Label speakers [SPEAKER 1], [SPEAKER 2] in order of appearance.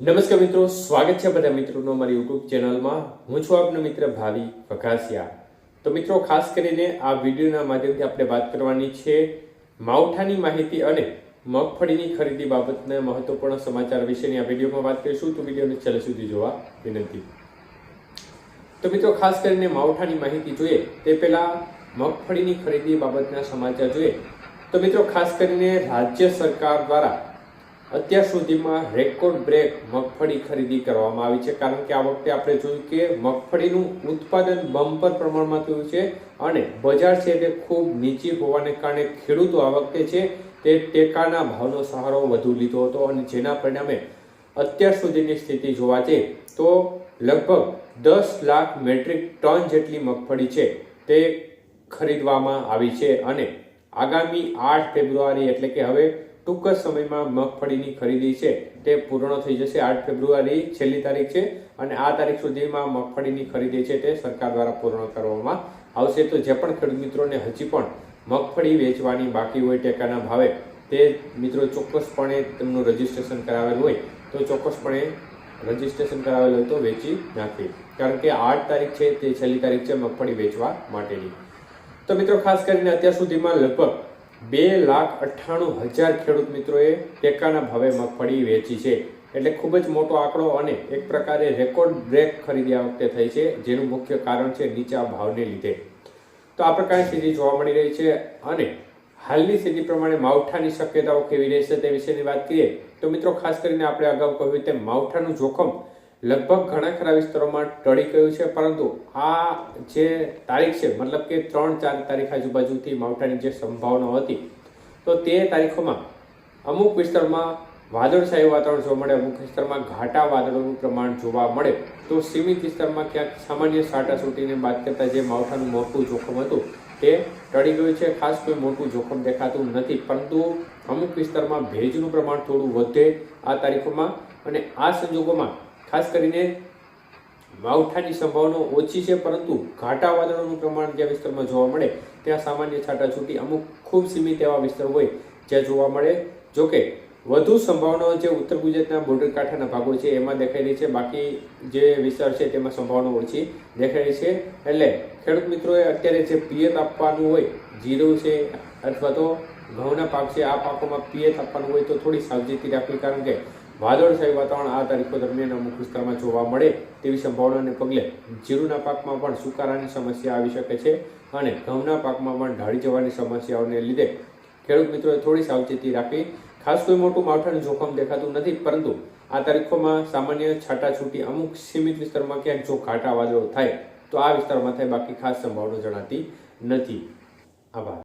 [SPEAKER 1] નમસ્કાર મિત્રો, સ્વાગત છે બધા મિત્રોનો મારી યુટ્યુબ ચેનલમાં। હું છું આપનો મિત્ર ભાવિ વઘાસિયા। તો મિત્રો, ખાસ કરીને આ વિડીયોના માધ્યમથી આપણે વાત કરવાની છે માવઠાની માહિતી અને મગફળીની ખરીદી બાબતના મહત્વપૂર્ણ સમાચાર વિશેની આ વિડીયોમાં વાત કરીશું। તો વિડીયોને છેલ્લે સુધી જોવા વિનંતી। તો મિત્રો, ખાસ કરીને માવઠાની માહિતી જોઈએ તે પહેલા મગફળીની ખરીદી બાબતના સમાચાર જોઈએ તો મિત્રો, ખાસ કરીને રાજ્ય સરકાર દ્વારા અત્યાર સુધીમાં રેકોર્ડ બ્રેક મગફળી ખરીદી કરવામાં આવી છે। કારણ કે આ વખતે આપણે જોયું કે મગફળીનું ઉત્પાદન બમ્પર પ્રમાણમાં થયું છે અને બજાર છે તે ખૂબ નીચી હોવાને કારણે ખેડૂતો આ વખતે છે તે ટેકાના ભાવનો સહારો વધુ લીધો હતો અને જેના પરિણામે અત્યાર સુધીની સ્થિતિ જોવા જઈએ તો લગભગ 10 લાખ મેટ્રિક ટન જેટલી મગફળી છે તે ખરીદવામાં આવી છે અને આગામી 8 ફેબ્રુઆરી એટલે કે હવે ટૂંક સમયમાં મગફળીની ખરીદી છે તે પૂર્ણ થઈ જશે। 8 ફેબ્રુઆરી છેલ્લી તારીખ છે અને આ તારીખ સુધીમાં મગફળીની ખરીદી છે તે સરકાર દ્વારા પૂર્ણ કરવામાં આવશે। તો જે પણ ખેડૂત મિત્રોને હજી પણ મગફળી વેચવાની બાકી હોય ટેકાના ભાવે તે મિત્રો ચોક્કસપણે તેમનું રજીસ્ટ્રેશન કરાવેલું હોય તો ચોક્કસપણે રજીસ્ટ્રેશન કરાવેલું હોય તો વેચી નાખવી, કારણ કે 8 તારીખ છે તે છેલ્લી તારીખ છે મગફળી વેચવા માટેની। તો મિત્રો, ખાસ કરીને અત્યાર સુધીમાં લગભગ 2,98,000 ખેડૂત મિત્રોએ ટેકાના ભાવે મગફળી વેચી છે, એટલે ખૂબ જ મોટો આંકડો અને એક પ્રકારે રેકોર્ડ બ્રેક ખરીદી આ વખતે થઈ છે, જેનું મુખ્ય કારણ છે નીચા ભાવને લીધે। તો આ પ્રકારની સ્થિતિ જોવા મળી રહી છે અને હાલની સ્થિતિ પ્રમાણે માવઠાની શક્યતાઓ કેવી રહેશે તે વિશેની વાત કરીએ તો મિત્રો, ખાસ કરીને આપણે અગાઉ કહ્યું તેમ માવઠાનું જોખમ લગભગ ઘણા ખરા વિસ્તારોમાં ટળી ગયું છે, પરંતુ આ જે તારીખ છે મતલબ કે 3-4 તારીખ આજુબાજુથી માવઠાની જે સંભાવના હતી તો તે તારીખોમાં અમુક વિસ્તારમાં વાદળછાયું વાતાવરણ જોવા મળે, અમુક વિસ્તારમાં ઘાટા વાદળોનું પ્રમાણ જોવા મળે, તો સીમિત વિસ્તારમાં ક્યાંક સામાન્ય છાંટાછૂટીને બાદ કરતાં જે માવઠાનું મોટું જોખમ હતું તે ટળી ગયું છે। ખાસ કોઈ મોટું જોખમ દેખાતું નથી, પરંતુ અમુક વિસ્તારમાં ભેજનું પ્રમાણ થોડું વધે આ તારીખોમાં અને આ સંજોગોમાં ખાસ કરીને માવઠાની સંભાવના ઓછી છે, પરંતુ ઘાટા વાદળોનું પ્રમાણ જે વિસ્તારમાં જોવા મળે ત્યાં સામાન્ય છાંટાછૂટી અમુક ખૂબ સીમિત એવા વિસ્તાર હોય જ્યાં જોવા મળે। જોકે વધુ સંભાવનાઓ જે ઉત્તર ગુજરાતના બોર્ડર કાંઠાના ભાગો છે એમાં દેખાઈ રહી છે, બાકી જે વિસ્તાર છે તેમાં સંભાવના ઓછી દેખાઈ રહી છે। એટલે ખેડૂત મિત્રોએ અત્યારે જે પિયત આપવાનું હોય, જીરું છે અથવા તો ઘઉંના પાક છે, આ પાકોમાં પિયત આપવાનું હોય તો થોડી સાવચેતી રાખવી, કારણ કે વાદળછાયું વાતાવરણ આ તારીખો દરમિયાન અમુક વિસ્તારમાં જોવા મળે તેવી સંભાવનાને પગલે જીરુના પાકમાં પણ સુકારાની સમસ્યા આવી શકે છે અને ઘઉંના પાકમાં પણ ઢાળી જવાની સમસ્યાઓને લીધે ખેડૂત મિત્રોએ થોડી સાવચેતી રાખવી। ખાસ કોઈ મોટું માવઠાનું જોખમ દેખાતું નથી, પરંતુ આ તારીખોમાં સામાન્ય છાંટાછૂટી અમુક સીમિત વિસ્તારમાં ક્યાંક જો ઘાટા વાદળો થાય તો આ વિસ્તારમાં થાય, બાકી ખાસ સંભાવના જણાતી નથી। આભાર।